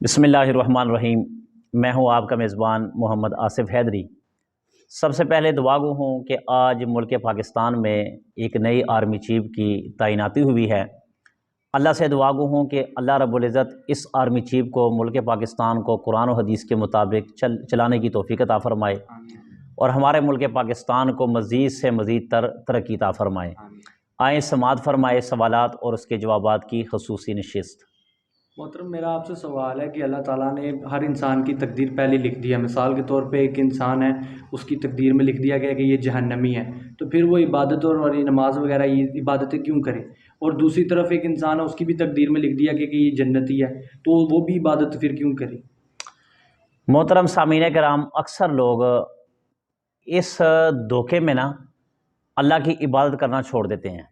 بسم اللہ الرحمن الرحیم۔ میں ہوں آپ کا میزبان محمد آصف حیدری۔ سب سے پہلے دعا گو ہوں کہ آج ملک پاکستان میں ایک نئی آرمی چیف کی تعیناتی ہوئی ہے۔ اللہ سے دعا گو ہوں کہ اللہ رب العزت اس آرمی چیف کو ملک پاکستان کو قرآن و حدیث کے مطابق چلانے کی توفیق عطا فرمائے اور ہمارے ملک پاکستان کو مزید سے مزید ترقی عطا فرمائے۔ آئیں سماعت فرمائے سوالات اور اس کے جوابات کی خصوصی نشست۔ محترم، میرا آپ سے سوال ہے کہ اللہ تعالیٰ نے ہر انسان کی تقدیر پہلے لکھ دی ہے۔ مثال کے طور پہ ایک انسان ہے، اس کی تقدیر میں لکھ دیا گیا کہ یہ جہنمی ہے، تو پھر وہ عبادت اور نماز وغیرہ یہ عبادتیں کیوں کرے؟ اور دوسری طرف ایک انسان ہے، اس کی بھی تقدیر میں لکھ دیا گیا کہ یہ جنتی ہے، تو وہ بھی عبادت پھر کیوں کرے؟ محترم سامعین کرام، اکثر لوگ اس دھوکے میں اللہ کی عبادت کرنا چھوڑ دیتے ہیں۔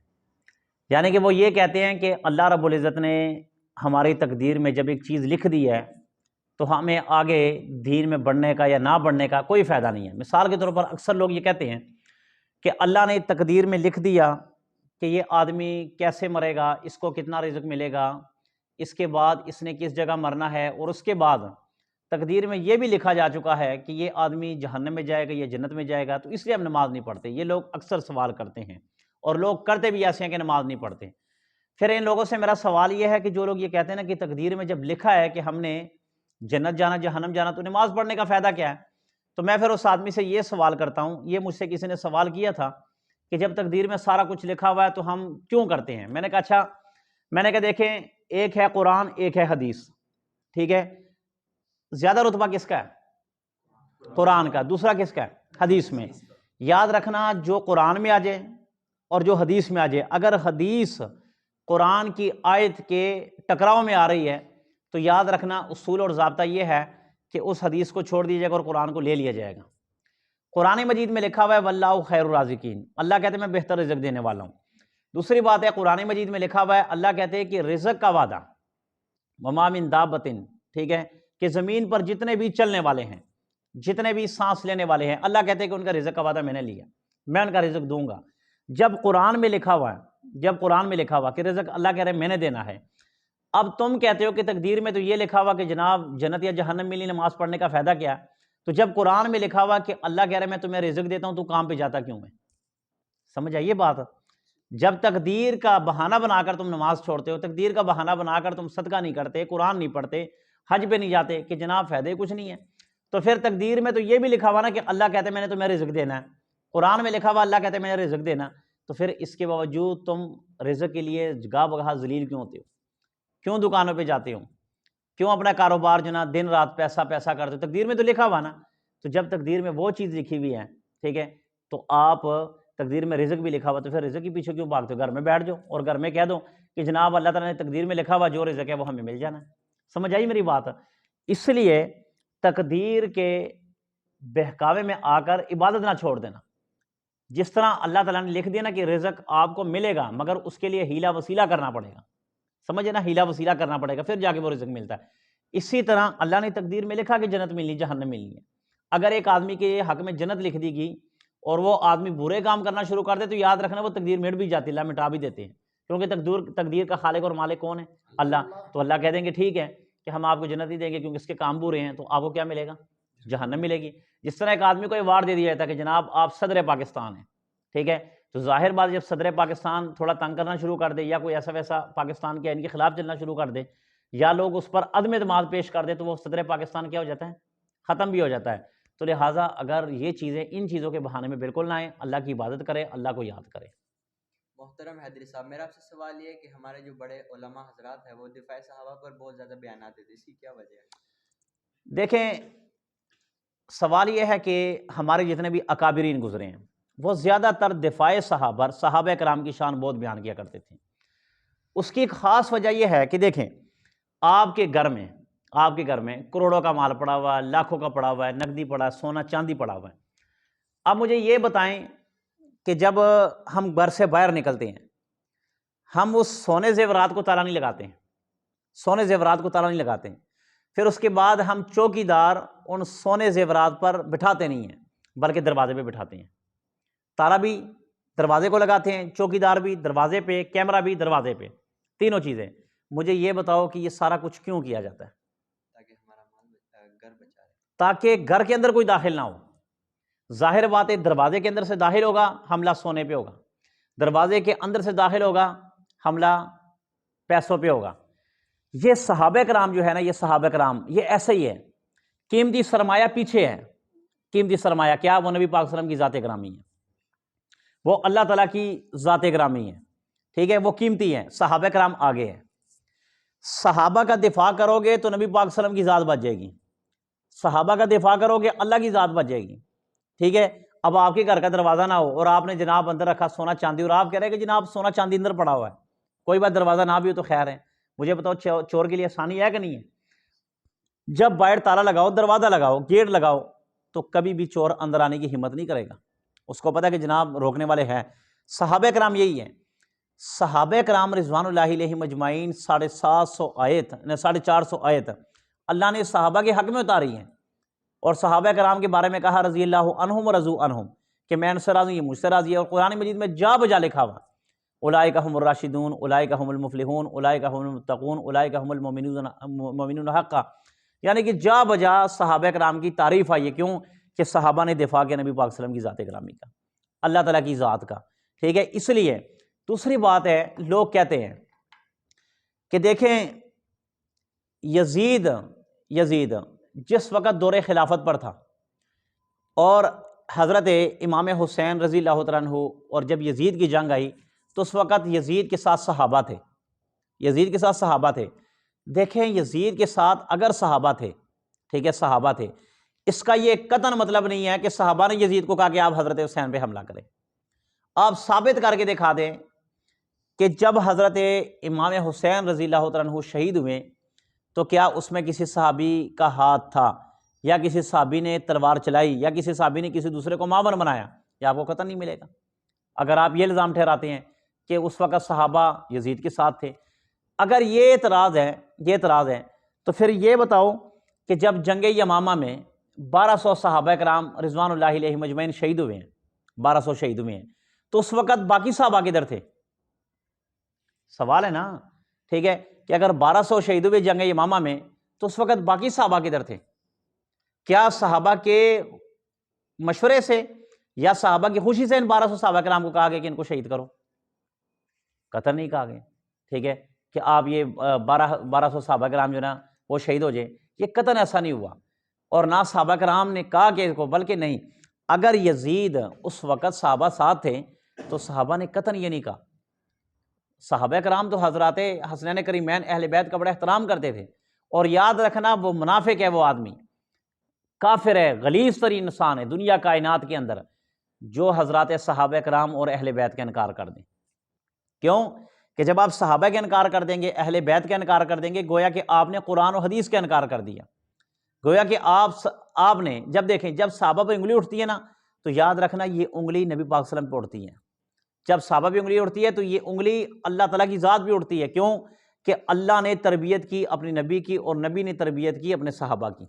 یعنی کہ وہ یہ کہتے ہیں کہ اللہ رب العزت نے ہماری تقدیر میں جب ایک چیز لکھ دی ہے تو ہمیں آگے دین میں بڑھنے کا یا نہ بڑھنے کا کوئی فائدہ نہیں ہے۔ مثال کے طور پر اکثر لوگ یہ کہتے ہیں کہ اللہ نے تقدیر میں لکھ دیا کہ یہ آدمی کیسے مرے گا، اس کو کتنا رزق ملے گا، اس کے بعد اس نے کس جگہ مرنا ہے، اور اس کے بعد تقدیر میں یہ بھی لکھا جا چکا ہے کہ یہ آدمی جہنم میں جائے گا یا جنت میں جائے گا، تو اس لیے ہم نماز نہیں پڑھتے۔ یہ لوگ اکثر سوال کرتے ہیں اور لوگ کرتے بھی ایسے ہیں کہ نماز نہیں پڑھتے۔ پھر ان لوگوں سے میرا سوال یہ ہے کہ جو لوگ یہ کہتے ہیں کہ تقدیر میں جب لکھا ہے کہ ہم نے جنت جانا جہنم جانا، تو نماز پڑھنے کا فائدہ کیا ہے؟ تو میں پھر اس آدمی سے یہ سوال کرتا ہوں، یہ مجھ سے کسی نے سوال کیا تھا کہ جب تقدیر میں سارا کچھ لکھا ہوا ہے تو ہم کیوں کرتے ہیں؟ میں نے کہا اچھا، میں نے کہا دیکھیں، ایک ہے قرآن، ایک ہے حدیث، ٹھیک ہے؟ زیادہ رتبہ کس کا ہے؟ قرآن کا۔ دوسرا کس کا ہے؟ حدیث میں۔ یاد رکھنا، جو قرآن میں آ جائے اور جو حدیث میں آ جائے، اگر حدیث قرآن کی آیت کے ٹکراؤ میں آ رہی ہے تو یاد رکھنا اصول اور ضابطہ یہ ہے کہ اس حدیث کو چھوڑ دیا جائے گا اور قرآن کو لے لیا جائے گا۔ قرآن مجید میں لکھا ہوا ہے واللہ خیر الرازقین، اللہ کہتے ہیں میں بہتر رزق دینے والا ہوں۔ دوسری بات ہے، قرآن مجید میں لکھا ہوا ہے، اللہ کہتے ہیں کہ رزق کا وعدہ وما من دابۃ، ٹھیک ہے، کہ زمین پر جتنے بھی چلنے والے ہیں، جتنے بھی سانس لینے والے ہیں، اللہ کہتے ہیں کہ ان کا رزق کا وعدہ میں نے لیا، میں ان کا رزق دوں گا۔ جب قرآن میں لکھا ہوا ہے، جب قرآن میں لکھا ہوا کہ رزق اللہ کہہ رہے ہیں میں نے دینا ہے، اب تم کہتے ہو کہ تقدیر میں تو یہ لکھا ہوا کہ جناب جنت یا جہنم ملی، نماز پڑھنے کا فائدہ کیا؟ تو جب قرآن میں لکھا ہوا کہ اللہ کہہ رہے ہیں میں تمہیں رزق دیتا ہوں، تو کام پہ جاتا کیوں ہے؟ سمجھ آئیے بات؟ جب تقدیر کا بہانہ بنا کر تم نماز چھوڑتے ہو، تقدیر کا بہانہ بنا کر تم صدقہ نہیں کرتے، قرآن نہیں پڑھتے، حج پہ نہیں جاتے کہ جناب فائدے کچھ نہیں ہے، تو پھر تقدیر میں تو یہ بھی لکھا ہوا نا کہ اللہ کہتے ہیں میں نے تمہیں رزق دینا ہے، قرآن میں لکھا ہوا اللہ کہتے ہیں میں نے رزق دینا، تو پھر اس کے باوجود تم رزق کے لیے گاہ بگاہ ذلیل کیوں ہوتے ہو؟ کیوں دکانوں پہ جاتے ہو؟ کیوں اپنا کاروبار جو نا دن رات پیسہ پیسہ کرتے ہو؟ تقدیر میں تو لکھا ہوا نا۔ تو جب تقدیر میں وہ چیز لکھی ہوئی ہے، ٹھیک ہے، تو آپ تقدیر میں رزق بھی لکھا ہوا، تو پھر رزق کے پیچھے کیوں بھاگتے ہو؟ گھر میں بیٹھ جاؤ اور گھر میں کہہ دو کہ جناب اللہ تعالیٰ نے تقدیر میں لکھا ہوا جو رزق ہے وہ ہمیں مل جانا ہے۔ سمجھ آئی میری بات؟ اس لیے تقدیر کے بہکاوے میں آ کر عبادت نہ چھوڑ دینا۔ جس طرح اللہ تعالیٰ نے لکھ دیا نا کہ رزق آپ کو ملے گا، مگر اس کے لیے ہیلا وسیلہ کرنا پڑے گا، سمجھے نا، ہیلا وسیلہ کرنا پڑے گا، پھر جا کے وہ رزق ملتا ہے۔ اسی طرح اللہ نے تقدیر میں لکھا کہ جنت ملنی، جہنم ملنی ہے۔ اگر ایک آدمی کے حق میں جنت لکھ دی گئی اور وہ آدمی برے کام کرنا شروع کر دے، تو یاد رکھنا وہ تقدیر مٹ بھی جاتی، اللہ مٹا بھی دیتے ہیں، کیونکہ تقدیر کا خالق اور مالک کون ہے؟ اللہ۔ تو اللہ کہہ دیں گے ٹھیک ہے کہ ہم آپ کو جنت ہی دیں گے کیونکہ اس کے کام برے ہیں، تو آپ کو کیا ملے گا؟ جہنم ملے گی۔ جس طرح ایک آدمی کو ایوارڈ دے دیا جاتا ہے کہ جناب آپ صدر پاکستان ہیں، ٹھیک ہے، تو ظاہر بات جب صدر پاکستان تھوڑا تنگ کرنا شروع کر دے یا کوئی ایسا ویسا پاکستان کے ان کے خلاف چلنا شروع کر دے یا لوگ اس پر عدم اعتماد پیش کر دے، تو وہ صدر پاکستان کیا ہو جاتا ہے؟ ختم بھی ہو جاتا ہے۔ تو لہٰذا اگر یہ چیزیں ان چیزوں کے بہانے میں بالکل نہ آئیں، اللہ کی عبادت کرے، اللہ کو یاد کرے۔ محترم حیدری صاحب، میرا آپ سے سوال یہ ہے کہ ہمارے جو بڑے علماء حضرات ہیں وہ دفاع صحابہ پر بہت زیادہ بیانات دیتے ہیں، اس کی کیا وجہ ہے؟ دیکھیں، سوال یہ ہے کہ ہمارے جتنے بھی اکابرین گزرے ہیں وہ زیادہ تر دفاع صحابہ کرام کی شان بہت بیان کیا کرتے تھے۔ اس کی ایک خاص وجہ یہ ہے کہ دیکھیں، آپ کے گھر میں کروڑوں کا مال پڑا ہوا ہے، لاکھوں کا پڑا ہوا ہے، نقدی پڑا ہے، سونا چاندی پڑا ہوا ہے۔ اب مجھے یہ بتائیں کہ جب ہم گھر سے باہر نکلتے ہیں، ہم اس سونے زیورات کو تالا نہیں لگاتے ہیں، پھر اس کے بعد ہم چوکی دار ان سونے زیورات پر بٹھاتے نہیں ہیں بلکہ دروازے پہ بٹھاتے ہیں۔ تالا بھی دروازے کو لگاتے ہیں، چوکی دار بھی دروازے پہ، کیمرہ بھی دروازے پہ، تینوں چیزیں۔ مجھے یہ بتاؤ کہ یہ سارا کچھ کیوں کیا جاتا ہے؟ تاکہ گھر کے اندر کوئی داخل نہ ہو۔ ظاہر بات ہے دروازے کے اندر سے داخل ہوگا حملہ سونے پہ ہوگا، دروازے کے اندر سے داخل ہوگا حملہ پیسوں پہ ہوگا۔ یہ صحابہ کرام جو ہے نا، یہ صحابہ کرام یہ ایسا ہی ہے، قیمتی سرمایہ پیچھے ہے۔ قیمتی سرمایہ کیا؟ وہ نبی پاک صلی اللہ علیہ وسلم کی ذات گرامی ہے، وہ اللہ تعالیٰ کی ذات گرامی ہے، ٹھیک ہے، وہ قیمتی ہیں۔ صحابہ کرام آگے ہیں۔ صحابہ کا دفاع کرو گے تو نبی پاک صلی اللہ علیہ وسلم کی ذات بچ جائے گی، صحابہ کا دفاع کرو گے اللہ کی ذات بچ جائے گی، ٹھیک ہے۔ اب آپ کے گھر کا دروازہ نہ ہو اور آپ نے جناب اندر رکھا سونا چاندی، اور آپ کہہ رہے ہیں کہ جناب سونا چاندی اندر پڑا ہوا ہے، کوئی بات دروازہ نہ بھی ہو تو خیر ہے، مجھے بتاؤ چور کے لیے آسانی ہے کہ نہیں ہے؟ جب باہر تالا لگاؤ، دروازہ لگاؤ، گیٹ لگاؤ، تو کبھی بھی چور اندر آنے کی ہمت نہیں کرے گا، اس کو پتہ ہے کہ جناب روکنے والے ہیں۔ صحابہ کرام یہی ہیں۔ صحابہ کرام رضوان اللہ علیہم اجمعین 750 آیت 450 آیت اللہ نے صحابہ کے حق میں اتاری ہیں، اور صحابہ کرام کے بارے میں کہا رضی اللہ عنہم ورضوا عنہم، کہ میں ان سے راضی ہوں، یہ مجھ سے راضی ہے، اور قرآن مجید میں جا بجا لکھا ہوا اولئک هم الراشدون اولئک هم المفلحون اولئک هم المتقون اولئک هم المؤمنون حقا، یعنی کہ جا بجا صحابہ کرام کی تعریف آئی ہے۔ کیوں؟ کہ صحابہ نے دفاع کیا نبی پاک صلی اللہ علیہ وسلم کی ذات گرامی کا، اللہ تعالیٰ کی ذات کا، ٹھیک ہے۔ اس لیے دوسری بات ہے، لوگ کہتے ہیں کہ دیکھیں یزید جس وقت دور خلافت پر تھا، اور حضرت امام حسین رضی اللہ تعالیٰ عنہ، اور جب یزید کی جنگ آئی تو اس وقت یزید کے ساتھ صحابہ تھے، یزید کے ساتھ صحابہ تھے۔ دیکھیں یزید کے ساتھ اگر صحابہ تھے، ٹھیک ہے، صحابہ تھے، اس کا یہ قطعاً مطلب نہیں ہے کہ صحابہ نے یزید کو کہا کہ آپ حضرت حسین پہ حملہ کریں۔ آپ ثابت کر کے دکھا دیں کہ جب حضرت امام حسین رضی اللہ تعالیٰ عنہ شہید ہوئے تو کیا اس میں کسی صحابی کا ہاتھ تھا، یا کسی صحابی نے تلوار چلائی، یا کسی صحابی نے کسی دوسرے کو معاون بنایا؟ یہ آپ کو قطعاً نہیں ملے گا۔ اگر آپ یہ الزام ٹھہراتے ہیں کہ اس وقت صحابہ یزید کے ساتھ تھے، اگر یہ اعتراض ہے تو پھر یہ بتاؤ کہ جب جنگ یمامہ میں 1200 صحابہ کرام رضوان اللہ علیہم اجمعین شہید ہوئے ہیں، 1200 شہید ہوئے ہیں، تو اس وقت باقی صحابہ کدھر تھے؟ سوال ہے نا، ٹھیک ہے، کہ اگر 1200 شہید ہوئے جنگ یمامہ میں تو اس وقت باقی صحابہ کدھر تھے؟ کیا صحابہ کے مشورے سے یا صحابہ کی خوشی سے ان 1200 صحابہ کرام کو کہا گیا کہ ان کو شہید کرو؟ قطعاً نہیں کہا گیا، ٹھیک ہے، کہ آپ یہ 1200 صحابہ کرام جو نا وہ شہید ہو جائیں، یہ قطعاً ایسا نہیں ہوا۔ اور نہ صحابہ کرام نے کہا کہ اس کو، بلکہ نہیں، اگر یزید اس وقت صحابہ ساتھ تھے تو صحابہ نے قطعاً یہ نہیں کہا۔ صحابہ کرام تو حضرات حسنین کریمین اہل بیت کا بڑا احترام کرتے تھے، اور یاد رکھنا وہ منافق ہے، وہ آدمی کافر ہے، غلیظ ترین انسان ہے دنیا کائنات کے اندر، جو حضرات صحابہ کرام اور اہل بیت کا انکار کر دیں۔ کیوں؟ کہ جب آپ صحابہ کا انکار کر دیں گے، اہل بیت کا انکار کر دیں گے، گویا کہ آپ نے قرآن و حدیث کا انکار کر دیا، گویا کہ آپ نے جب دیکھیں جب صحابہ پہ انگلی اٹھتی ہے نا تو یاد رکھنا یہ انگلی نبی پاک صلی اللہ علیہ وسلم پہ اٹھتی ہے۔ جب صحابہ پہ انگلی اٹھتی ہے تو یہ انگلی اللہ تعالیٰ کی ذات پہ اٹھتی ہے۔ کیوں؟ کہ اللہ نے تربیت کی اپنے نبی کی، اور نبی نے تربیت کی اپنے صحابہ کی۔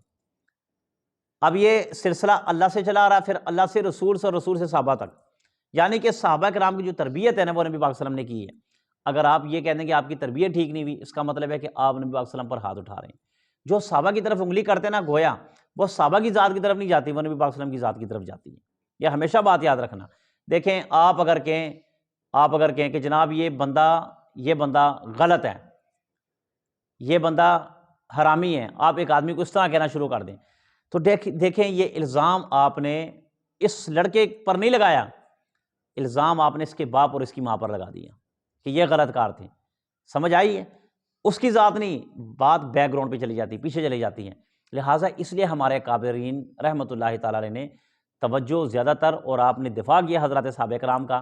اب یہ سلسلہ اللہ سے چلا آ رہا، پھر اللہ سے رسول سے، اور رسول سے صحابہ تک، یعنی کہ صحابہ کرام کی جو تربیت ہے نا وہ نبی پاک صلی اللہ علیہ وسلم نے کی ہے۔ اگر آپ یہ کہتے ہیں کہ آپ کی تربیت ٹھیک نہیں ہوئی، اس کا مطلب ہے کہ آپ نبی پاک صلی اللہ علیہ وسلم پر ہاتھ اٹھا رہے ہیں۔ جو صحابہ کی طرف انگلی کرتے ہیں نا، گویا وہ صحابہ کی ذات کی طرف نہیں جاتی، وہ نبی پاک صلی اللہ علیہ وسلم کی ذات کی طرف جاتی ہے۔ یہ ہمیشہ بات یاد رکھنا۔ دیکھیں آپ اگر کہیں کہ جناب یہ بندہ غلط ہے، یہ بندہ حرامی ہے، آپ ایک آدمی کو اس طرح کہنا شروع کر دیں تو دیکھیں یہ الزام آپ نے اس لڑکے پر نہیں لگایا، الزام آپ نے اس کے باپ اور اس کی ماں پر لگا دیا کہ یہ غلط کار تھے۔ سمجھ آئی ہے؟ اس کی ذات نہیں، بات بیک گراؤنڈ پہ چلی جاتی، پیچھے چلی جاتی ہے۔ لہٰذا اس لیے ہمارے کابرین رحمۃ اللہ تعالیٰ علیہ نے توجہ زیادہ تر، اور آپ نے دفاع کیا حضرات صحابہ کرام کا،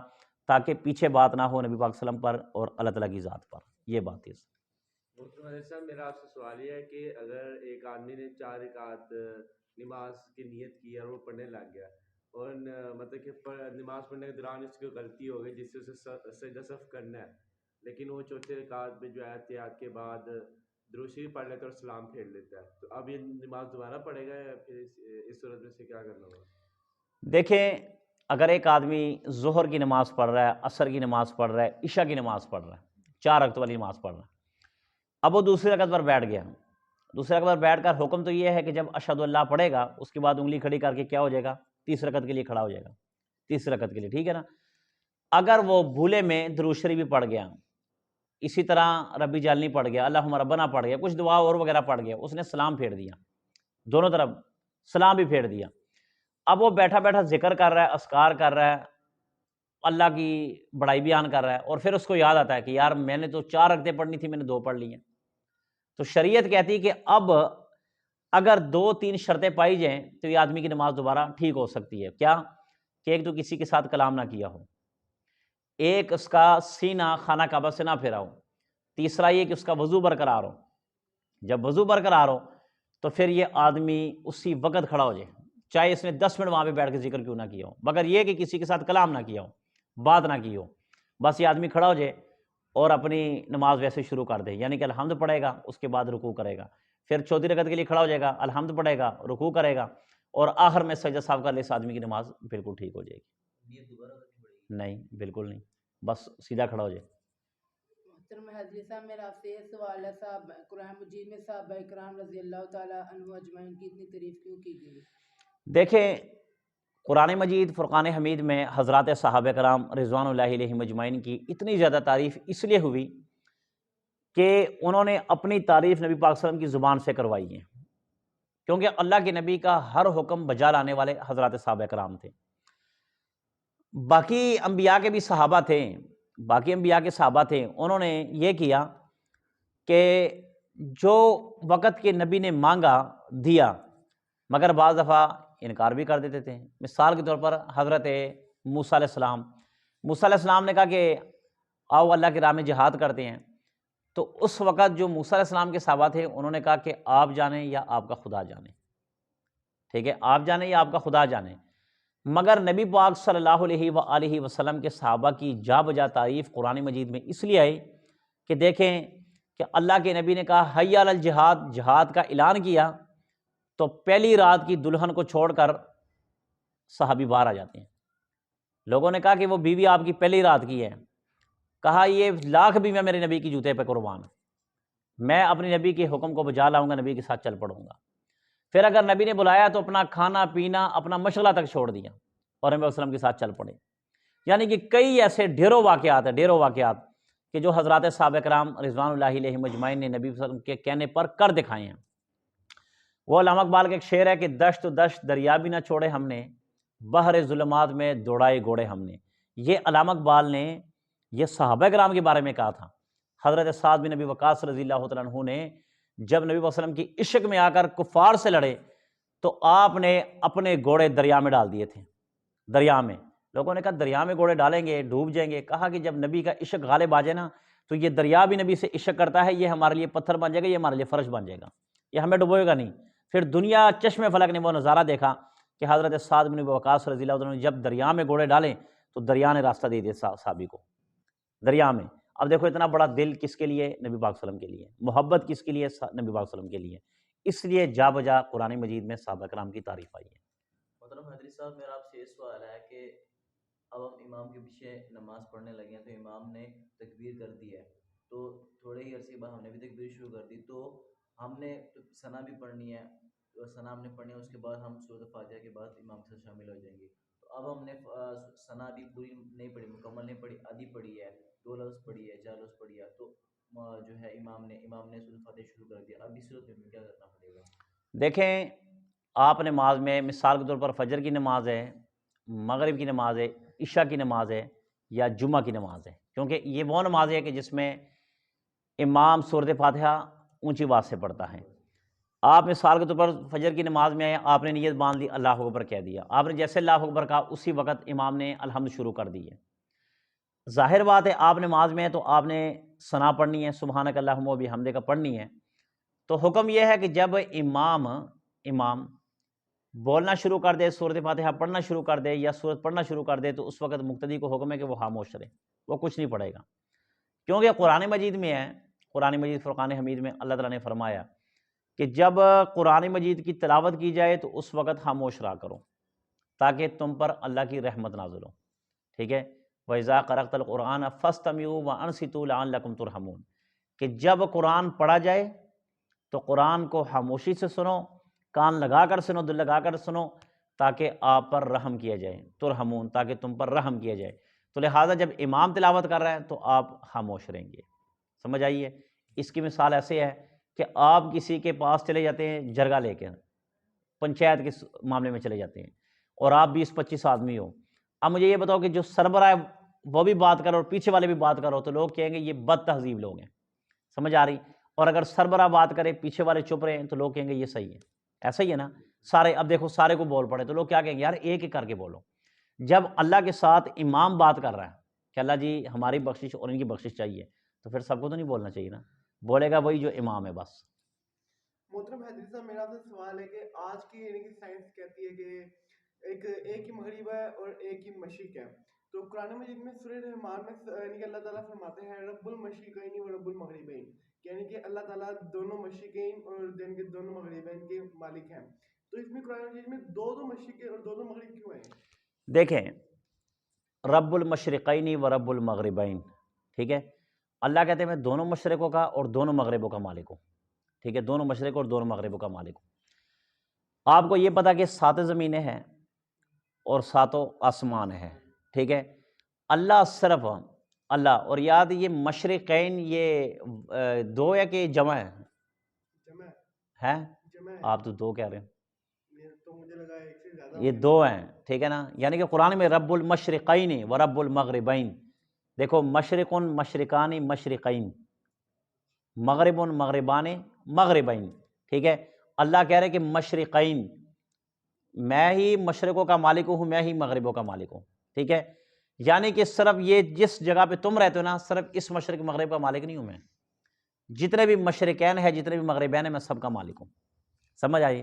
تاکہ پیچھے بات نہ ہو نبی پاک صلی اللہ علیہ وسلم پر اور اللہ تعالیٰ کی ذات پر۔ یہ بات ہے۔ محترم حضرت صاحب، میرا آپ سے سوال یہ ہے کہ اگر ایک آدمی نے 4 رکعت نماز کی نیت کی اور وہ پڑھنے لگ گیا، اور مطلب کہ نماز پڑھنے کے دوران اس کی غلطی ہو گئی جس سے اسے سجدہ سہو کرنا ہے، لیکن وہ چوتھے رکعت میں جو ہے احتیاط کے بعد درود شریف پڑھ لیتا ہے اور سلام پھیر لیتا ہے، تو اب یہ نماز دوبارہ پڑھے گا یا پھر اس صورت میں سے کیا کرنا ہوگا؟ دیکھیں اگر ایک آدمی ظہر کی نماز پڑھ رہا ہے، عصر کی نماز پڑھ رہا ہے، عشاء کی نماز پڑھ رہا ہے، 4 رکعت والی نماز پڑھ رہا ہے، اب وہ دوسری رکعت پر بیٹھ گیا، دوسرے رکعت پر بیٹھ کر حکم تو یہ ہے کہ جب اشہد اللہ پڑھے گا اس کے بعد انگلی کھڑی کر کے کیا ہو جائے گا، تیسری رکعت کے لیے کھڑا ہو جائے گا، تیسری رکعت کے لیے، ٹھیک ہے نا۔ اگر وہ بھولے میں درود شریف بھی پڑھ گیا، اسی طرح ربی جعلنی پڑھ گیا، اللہم ربنا پڑھ گیا، کچھ دعا اور وغیرہ پڑھ گیا، اس نے سلام پھیر دیا، دونوں طرف سلام بھی پھیر دیا، اب وہ بیٹھا بیٹھا ذکر کر رہا ہے، اذکار کر رہا ہے، اللہ کی بڑائی بیان کر رہا ہے، اور پھر اس کو یاد آتا ہے کہ یار میں نے تو 4 رکعتیں پڑھنی تھی، میں نے 2 پڑھ لی ہیں، تو شریعت کہتی کہ اب اگر 2-3 شرطیں پائی جائیں تو یہ آدمی کی نماز دوبارہ ٹھیک ہو سکتی ہے۔ کیا؟ کہ ایک تو کسی کے ساتھ کلام نہ کیا ہو، ایک اس کا سینہ خانہ کعبہ سے نہ پھیرا ہو، تیسرا یہ کہ اس کا وضو برقرار ہو، جب وضو برقرار ہو تو پھر یہ آدمی اسی وقت کھڑا ہو جائے، چاہے اس نے 10 منٹ وہاں پہ بیٹھ کے ذکر کیوں نہ کیا ہو، مگر یہ کہ کسی کے ساتھ کلام نہ کیا ہو، بات نہ کی ہو، بس یہ آدمی کھڑا ہو جائے اور اپنی نماز ویسے شروع کر دے، یعنی کہ الحمد پڑھے گا، اس کے بعد رکوع کرے گا، پھر چوتھی رکعت کے لیے کھڑا ہو جائے گا، الحمد پڑھے گا، رکوع کرے گا، اور آخر میں سجدہ سہو کر لے، اس آدمی کی نماز بالکل ٹھیک ہو جائے گی۔ یہ دوبارہ کرنی پڑے گی؟ نہیں، بالکل نہیں، بس سیدھا کھڑا ہو جائے۔ محترم حضرت صاحب، میرا آپ سے یہ سوال ہے، صاحب قرآن مجید میں صحابہ کرام رضی اللہ تعالیٰ عنہ اجمعین کی اتنی تعریف کیوں کی گئی؟ دیکھیں، قرآن مجید فرقان حمید میں حضرات صحابہ کرام رضوان اللہ علیہم اجمعین کی اتنی زیادہ تعریف اس لیے ہوئی کہ انہوں نے اپنی تعریف نبی پاک صلی اللہ علیہ وسلم کی زبان سے کروائی ہے، کیونکہ اللہ کے نبی کا ہر حکم بجا لانے والے حضرات صحابہ کرام تھے۔ باقی انبیاء کے بھی صحابہ تھے، باقی انبیاء کے صحابہ تھے، انہوں نے یہ کیا کہ جو وقت کے نبی نے مانگا دیا، مگر بعض دفعہ انکار بھی کر دیتے تھے۔ مثال کے طور پر حضرت موسیٰ علیہ السلام، موسیٰ علیہ السلام نے کہا کہ آؤ اللہ کی راہ میں جہاد کرتے ہیں، تو اس وقت جو موسیٰ علیہ السلام کے صحابہ تھے انہوں نے کہا کہ آپ جانیں یا آپ کا خدا جانے، ٹھیک ہے، آپ جانیں یا آپ کا خدا جانے۔ مگر نبی پاک صلی اللہ علیہ وآلہ وسلم کے صحابہ کی جا بجا تعریف قرآن مجید میں اس لیے آئی کہ دیکھیں کہ اللہ کے نبی نے کہا حی علی الجہاد، جہاد کا اعلان کیا تو پہلی رات کی دلہن کو چھوڑ کر صحابی باہر آ جاتے ہیں۔ لوگوں نے کہا کہ وہ بیوی آپ کی پہلی رات کی ہے، کہا یہ لاکھ بیویاں میرے نبی کی جوتے پہ قربان، میں اپنے نبی کے حکم کو بجا لاؤں گا، نبی کے ساتھ چل پڑوں گا۔ پھر اگر نبی نے بلایا تو اپنا کھانا پینا، اپنا مشغلہ تک چھوڑ دیا اور نبی وسلم کے ساتھ چل پڑے۔ یعنی کہ کئی ایسے ڈھیروں واقعات کہ جو حضرات صحابہ کرام رضوان اللہ علیہم اجمعین نے نبی صلی اللہ علیہ وسلم کے کہنے پر کر دکھائے ہیں۔ وہ علامہ اقبال کا ایک شعر ہے کہ دشت و دشت دریا بھی نہ چھوڑے ہم نے، بحر ظلمات میں دوڑائے گھوڑے ہم نے۔ یہ علامہ اقبال نے یہ صحابہ کرام کے بارے میں کہا تھا۔ حضرت سعد بن نبی وقاص رضی اللہ تعالیٰ عنہ نے جب نبی صلی اللہ علیہ وسلم کی عشق میں آ کر کفار سے لڑے تو آپ نے اپنے گھوڑے دریا میں ڈال دیے تھے۔ دریا میں لوگوں نے کہا دریا میں گھوڑے ڈالیں گے ڈوب جائیں گے، کہا کہ جب نبی کا عشق غالب آ جائے نا تو یہ دریا بھی نبی سے عشق کرتا ہے، یہ ہمارے لیے پتھر بن جائے گا، یہ ہمارے لیے فرش بن جائے گا، یہ ہمیں ڈبوئے گا نہیں۔ پھر دنیا چشم فلک نے وہ نظارہ دیکھا کہ حضرت سعد بن وقاص رضی اللہ عنہ نے جب دریا میں گھوڑے ڈالے تو دریا نے راستہ دے دیا صحابی کو دریا میں۔ اب دیکھو اتنا بڑا دل کس کے لیے؟ نبی پاک صلی اللہ علیہ وسلم کے لیے، محبت کس کے لیے؟ نبی پاک صلی اللہ علیہ وسلم کے لیے، اس لیے جا بجا قرآن مجید میں صحابہ کرام کی تعریف آئی ہے۔ محترم حضرت صاحب، میرا آپ سے یہ سوال ہے کہ اب ہم امام کے پیچھے نماز پڑھنے لگے ہیں تو امام نے تکبیر کر دی ہے، تو تھوڑے ہی عرصے بعد ہم نے بھی تکبیر شروع کر دی، تو ہم نے ثنا بھی پڑھنی ہے، ثنا ہم نے پڑھنی ہے، اس کے بعد ہم سورۃ فاتحہ کے بعد امام کے ساتھ شامل ہو جائیں گے۔ تو اب ہم نے ثنا بھی پوری نہیں پڑھی، مکمل نہیں پڑھی، آدھی پڑھی ہے، 2 لفظ پڑھی ہے، 4 لفظ پڑھی ہے، تو جو ہے امام نے سورۃ فاتحہ شروع کر دیا، اب اس صورت میں کیا کرنا پڑے گا؟ دیکھیں، آپ نماز میں مثال کے طور پر فجر کی نماز ہے، مغرب کی نماز ہے، عشاء کی نماز ہے یا جمعہ کی نماز ہے، کیونکہ یہ وہ نماز ہے کہ جس میں امام سورۃ فاتحہ اونچی آواز سے پڑھتا ہے۔ آپ مثال کے طور پر فجر کی نماز میں آئے، آپ نے نیت باندھ لی، اللہ اکبر کہہ دیا، آپ نے جیسے اللہ اکبر کہا اسی وقت امام نے الحمد شروع کر دی ہے۔ ظاہر بات ہے آپ نماز میں ہیں تو آپ نے ثنا پڑھنی ہے، سبحانک اللہم و بحمدک پڑھنی ہے، تو حکم یہ ہے کہ جب امام بولنا شروع کر دے، سورۃ فاتحہ پڑھنا شروع کر دے یا سورت پڑھنا شروع کر دے تو اس وقت مقتدی کو حکم ہے کہ وہ خاموش رہے، وہ کچھ نہیں پڑھے گا، کیونکہ قرآن مجید میں ہے، قرآن مجید فرقان حمید میں اللہ تعالیٰ نے فرمایا کہ جب قرآن مجید کی تلاوت کی جائے تو اس وقت خاموش رہا کرو تاکہ تم پر اللہ کی رحمت نازل ہو، ٹھیک ہے۔ وَإِذَا قَرَأْتَ الْقُرْآنَ فَاسْتَمِعُوا وَأَنصِتُوا لَعَلَّكُمْ تُرْحَمُونَ، کہ جب قرآن پڑھا جائے تو قرآن کو خاموشی سے سنو، کان لگا کر سنو، دل لگا کر سنو، تاکہ آپ پر رحم کیا جائے، ترحمون، تاکہ تم پر رحم کیا جائے۔ تو لہٰذا جب امام تلاوت کر رہا ہے تو آپ خاموش رہیں گے۔ سمجھ آئیے؟ اس کی مثال ایسے ہے کہ آپ کسی کے پاس چلے جاتے ہیں جرگہ لے کے، پنچایت کے معاملے میں چلے جاتے ہیں، اور آپ 20-25 آدمی ہو۔ اب مجھے یہ بتاؤ کہ جو سربراہ ہے وہ بھی بات کرو اور پیچھے والے بھی بات کرو، تو لوگ کہیں گے یہ بد تہذیب لوگ ہیں۔ سمجھ آ رہی؟ اور اگر سربراہ بات کرے پیچھے والے چپ رہے ہیں تو لوگ کہیں گے یہ صحیح ہے۔ ایسا ہی ہے نا، سارے اب دیکھو سارے کو بول پڑے تو لوگ کیا کہیں گے؟ یار ایک ایک کر کے بولو۔ جب اللہ کے ساتھ امام بات کر رہا ہے کہ اللہ جی ہماری بخشش اور ان کی بخشش چاہیے، تو پھر سب کو تو نہیں بولنا چاہیے نا، بولے گا وہی جو امام ہے بس۔ محترم حیدری صاحب، میرا آپ سے سوال ہے کہ آج کی یعنی کہ سائنس کہتی ہے کہ ایک ہی مغرب ہے اور ایک ہی مشرق ہے، تو قرآن مجید میں سورہ رحمان میں یعنی کہ اللہ تعالیٰ فرماتے ہیں رب المشرقین و رب المغربین، یعنی کہ اللہ تعالیٰ دونوں مشرقین اور دن کے دونوں مغربین کے مالک ہیں۔ تو اس میں قرآن مجید میں دو مشرق اور دو مغرب کیوں ہیں؟ دیکھیں، رب المشرقین و رب المغربین، ٹھیک ہے، اللہ کہتے ہیں میں دونوں مشرقوں کا اور دونوں مغربوں کا مالک ہوں، ٹھیک ہے، دونوں مشرق اور دونوں مغربوں کا مالک ہوں۔ آپ کو یہ پتا کہ 7 زمینیں ہیں اور 7 آسمان ہیں، ٹھیک ہے، اللہ صرف اللہ، اور یاد یہ مشرقین یہ 2 ہے کہ جمع ہے؟ جمع ہیں؟ جمع ہے، آپ تو 2 کہہ رہے ہیں، تو مجھے لگا ایک سے زیادہ یہ 2 ہیں، ٹھیک ہے نا، یعنی کہ قرآن میں رب المشرقین و رب المغربین، دیکھو مشرق مشرقان مشرقین، مغرب مغربان مغربین، ٹھیک ہے، اللہ کہہ رہے کہ مشرقین، میں ہی مشرقوں کا مالک ہوں، میں ہی مغربوں کا مالک ہوں، ٹھیک ہے، یعنی کہ صرف یہ جس جگہ پہ تم رہتے ہو نا، صرف اس مشرق مغرب کا مالک نہیں ہوں میں، جتنے بھی مشرقین ہیں جتنے بھی مغربین ہیں میں سب کا مالک ہوں۔ سمجھ آئی؟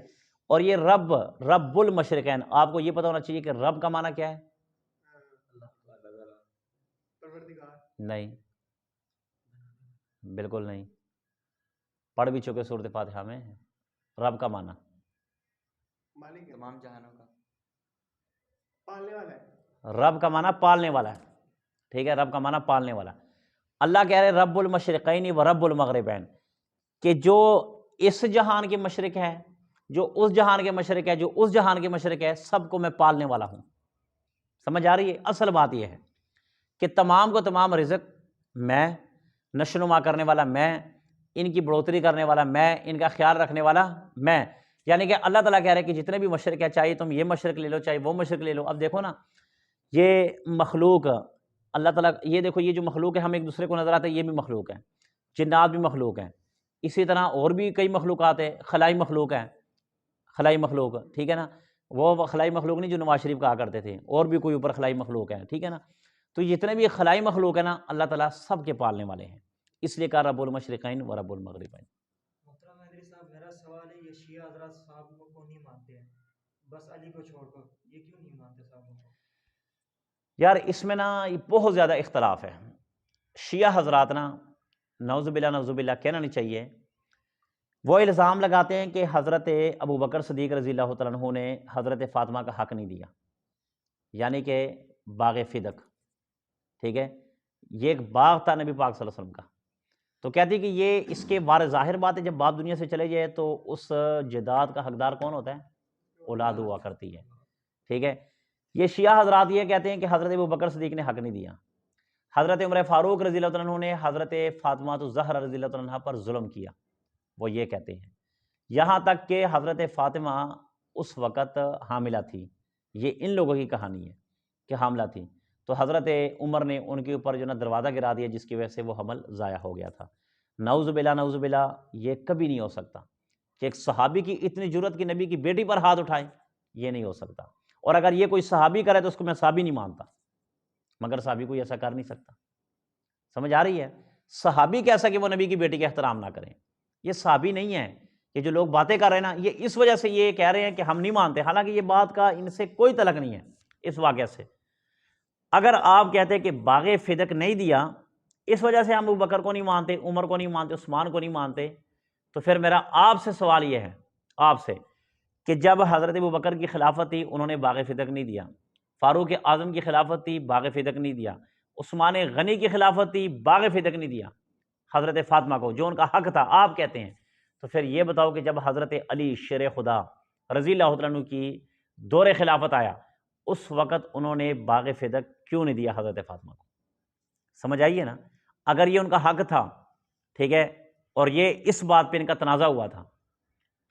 اور یہ رب المشرقین، آپ کو یہ پتہ ہونا چاہیے کہ رب کا معنی کیا ہے؟ پروردگار، نہیں، بالکل نہیں، پڑھ بھی چکے سورۃ فاتحہ میں، رب کا معنی مالک ہے، تمام جہانوں کا پالنے والا ہے۔ رب کا معنی پالنے والا ہے، ٹھیک ہے، رب کا معنی پالنے والا۔ اللہ کہہ رہے رب المشرقین و رب المغربین، کہ جو اس جہان کے مشرق ہے، جو اس جہان کے مشرق ہے، جو اس جہان کے مشرق ہے، سب کو میں پالنے والا ہوں۔ سمجھ آ رہی ہے؟ اصل بات یہ ہے کہ تمام کو تمام رزق میں، نشو نما کرنے والا میں، ان کی بڑھوتری کرنے والا میں، ان کا خیال رکھنے والا میں، یعنی کہ اللہ تعالیٰ کہہ رہے کہ جتنے بھی مشرق ہیں، چاہیے تم یہ مشرق لے لو چاہے وہ مشرق لے لو۔ اب دیکھو نا، یہ مخلوق اللہ تعالیٰ، یہ دیکھو یہ جو مخلوق ہے ہم ایک دوسرے کو نظر آتے ہیں، یہ بھی مخلوق ہیں، جنات بھی مخلوق ہیں، اسی طرح اور بھی کئی مخلوقات ہیں، خلائی مخلوق ہیں، خلائی مخلوق، ٹھیک ہے نا، وہ خلائی مخلوق نہیں جو نواز شریف کہا کرتے تھے، اور بھی کوئی اوپر خلائی مخلوق ہیں، ٹھیک ہے نا، تو جتنے بھی خلائی مخلوق ہیں نا، اللہ تعالیٰ سب کے پالنے والے ہیں، اس لیے کہا رب المشرقین و رب المغربین۔ محترم حیدری صاحب، میرا سوال ہے یہ شیعہ حضرات صاحب کو نہیں مانتے ہیں، بس علی کو چھوڑ کر، یہ کیوں نہیں مانتے صاحب کو؟ یار اس میں نا یہ بہت زیادہ اختلاف ہے۔ شیعہ حضرات نا، نعوذ باللہ کہنا نہیں چاہیے، وہ الزام لگاتے ہیں کہ حضرت ابو بکر صدیق رضی اللہ تعالیٰ عنہ نے حضرت فاطمہ کا حق نہیں دیا، یعنی کہ باغ فدق، ٹھیک ہے، یہ ایک باغ تھا نبی پاک صلی اللہ علیہ وسلم کا، تو کہتی کہ یہ اس کے ظاہر بات ہے جب باپ دنیا سے چلے جائے تو اس جداد کا حقدار کون ہوتا ہے؟ اولاد ہوا کرتی ہے، ٹھیک ہے۔ یہ شیعہ حضرات یہ کہتے ہیں کہ حضرت ابو بکر صدیق نے حق نہیں دیا، حضرت عمر فاروق رضی اللہ عنہ نے حضرت فاطمہ الزہرا رضی اللہ عنہ پر ظلم کیا، وہ یہ کہتے ہیں، یہاں تک کہ حضرت فاطمہ اس وقت حاملہ تھی، یہ ان لوگوں کی کہانی ہے کہ حاملہ تھی، تو حضرت عمر نے ان کے اوپر جو نا دروازہ گرا دیا، جس کی وجہ سے وہ حمل ضائع ہو گیا تھا۔ نعوذ باللہ یہ کبھی نہیں ہو سکتا کہ ایک صحابی کی اتنی جرت کی نبی کی بیٹی پر ہاتھ اٹھائے، یہ نہیں ہو سکتا، اور اگر یہ کوئی صحابی کرے تو اس کو میں صحابی نہیں مانتا، مگر صحابی کوئی ایسا کر نہیں سکتا۔ سمجھ آ رہی ہے؟ صحابی کیسا کہ وہ نبی کی بیٹی کا احترام نہ کریں، یہ صحابی نہیں ہے۔ کہ جو لوگ باتیں کر رہے ہیں نا، یہ اس وجہ سے یہ کہہ رہے ہیں کہ ہم نہیں مانتے، حالانکہ یہ بات کا ان سے کوئی تعلق نہیں ہے اس واقعہ سے۔ اگر آپ کہتے کہ باغ فدق نہیں دیا اس وجہ سے ہم ابو بکر کو نہیں مانتے، عمر کو نہیں مانتے، عثمان کو نہیں مانتے، تو پھر میرا آپ سے سوال یہ ہے، آپ سے، کہ جب حضرت ابو بکر کی خلافت تھی انہوں نے باغ فدق نہیں دیا، فاروق اعظم کی خلافت تھی باغ فدق نہیں دیا، عثمان غنی کی خلافت تھی باغ فدق نہیں دیا حضرت فاطمہ کو جو ان کا حق تھا، آپ کہتے ہیں تو پھر یہ بتاؤ کہ جب حضرت علی شیر خدا رضی اللہ تعالیٰ عنہ کی دور خلافت آیا اس وقت انہوں نے باغ فدق کیوں نہیں دیا حضرت فاطمہ کو؟ سمجھ آئیے نا، اگر یہ ان کا حق تھا، ٹھیک ہے، اور یہ اس بات پہ ان کا تنازع ہوا تھا،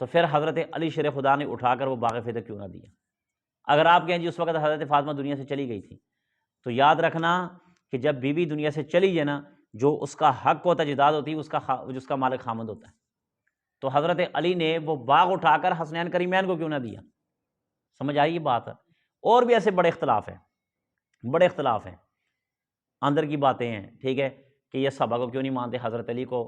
تو پھر حضرت علی شیر خدا نے اٹھا کر وہ باغ فدق کیوں نہ دیا؟ اگر آپ کہیں جی اس وقت حضرت فاطمہ دنیا سے چلی گئی تھی، تو یاد رکھنا کہ جب بیوی دنیا سے چلی جائے نا، جو اس کا حق و تجداد ہوتی ہے اس کا مالک خامند ہوتا ہے، تو حضرت علی نے وہ باغ اٹھا کر حسنین کریمین کو کیوں نہ دیا؟ سمجھ آئی یہ بات؟ اور بھی ایسے بڑے اختلاف ہیں اندر کی باتیں ہیں، ٹھیک ہے، کہ یہ صحابہ کو کیوں نہیں مانتے، حضرت علی کو؟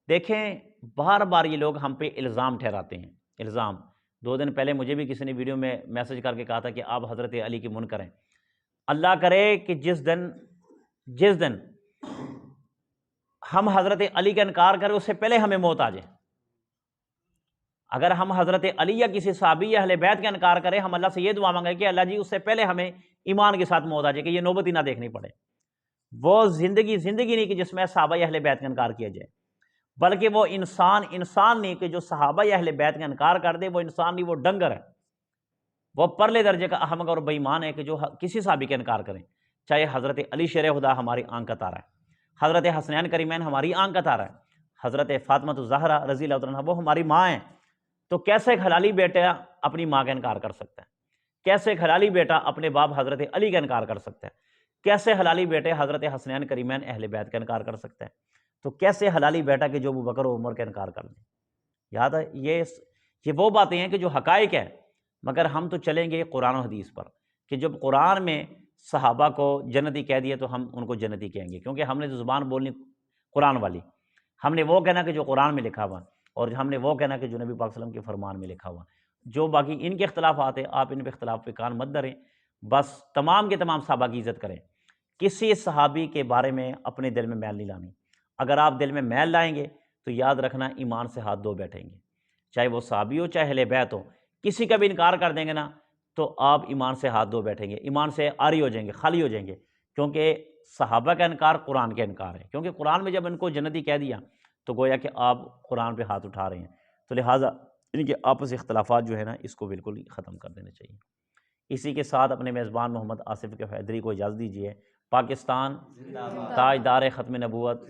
دیکھیں بار بار یہ لوگ ہم پہ الزام ٹھہراتے ہیں، الزام۔ 2 دن پہلے مجھے بھی کسی نے ویڈیو میں میسج کر کے کہا تھا کہ آپ حضرت علی کی منکر ہیں۔ اللہ کرے کہ جس دن ہم حضرت علی کا انکار کریں اس سے پہلے ہمیں موت آ جائے۔ اگر ہم حضرت علی یا کسی صحابی یا اہل بیت کا انکار کریں، ہم اللہ سے یہ دعا مانگیں کہ اللہ جی اس سے پہلے ہمیں ایمان کے ساتھ موت آ جائے، کہ یہ نوبت ہی نہ دیکھنی پڑے۔ وہ زندگی نہیں کہ جس میں صحابہ یا اہل بیت کا انکار کیا جائے، بلکہ وہ انسان نہیں کہ جو صحابہ یا اہل بیت کا انکار کر دے، وہ انسان نہیں، وہ ڈنگر ہے، وہ پرلے درجے کا احمق اور بے ایمان ہے کہ جو کسی صحابی کا انکار کریں، چاہے حضرت علی شیر خدا ہماری آنکھ کا تارا ہے، حضرت حسنین کریمین ہماری آنکھ کا تارا ہے، حضرت فاطمہ الزہرا رضی اللہ عنہا وہ ہماری ماں ہیں، تو کیسے ایک حلالی بیٹا اپنی ماں کا انکار کر سکتا ہے؟ کیسے ایک حلالی بیٹا اپنے باپ حضرت علی کا انکار کر سکتا ہے؟ کیسے حلالی بیٹے حضرت حسنین کریمین اہل بیت کا انکار کر سکتا ہے؟ تو کیسے حلالی بیٹا کہ جو ابو بکر و عمر کا انکار کر دیں؟ یاد ہے یہ وہ باتیں ہیں کہ جو حقائق ہے، مگر ہم تو چلیں گے قرآن و حدیث پر، کہ جب قرآن میں صحابہ کو جنتی کہہ دیا تو ہم ان کو جنتی کہیں گے، کیونکہ ہم نے جو زبان بولنی قرآن والی، ہم نے وہ کہنا کہ جو قرآن میں لکھا ہوا، اور ہم نے وہ کہنا کہ جو نبی پاک صلی اللہ علیہ وسلم کے فرمان میں لکھا ہوا۔ جو باقی ان کے اختلافات ہیں، آپ ان پہ اختلاف پہ کان مت دھریں، بس تمام کے تمام صحابہ کی عزت کریں۔ کسی صحابی کے بارے میں اپنے دل میں میل نہیں لانی۔ اگر آپ دل میں میل لائیں گے تو یاد رکھنا ایمان سے ہاتھ دھو بیٹھیں گے، چاہے وہ صحابی ہو چاہے اہل بیت ہو، کسی کا بھی انکار کر دیں گے نا تو آپ ایمان سے ہاتھ دھو بیٹھیں گے، ایمان سے عاری ہو جائیں گے، خالی ہو جائیں گے، کیونکہ صحابہ کا انکار قرآن کے انکار ہے، کیونکہ قرآن میں جب ان کو جنتی کہہ دیا تو گویا کہ آپ قرآن پہ ہاتھ اٹھا رہے ہیں، تو لہٰذا ان کے آپس اختلافات جو ہے نا اس کو بالکل ختم کر دینے چاہیے۔ اسی کے ساتھ اپنے میزبان محمد آصف کے حیدری کو اجازت دیجیے۔ پاکستان تاجدار ختم نبوت،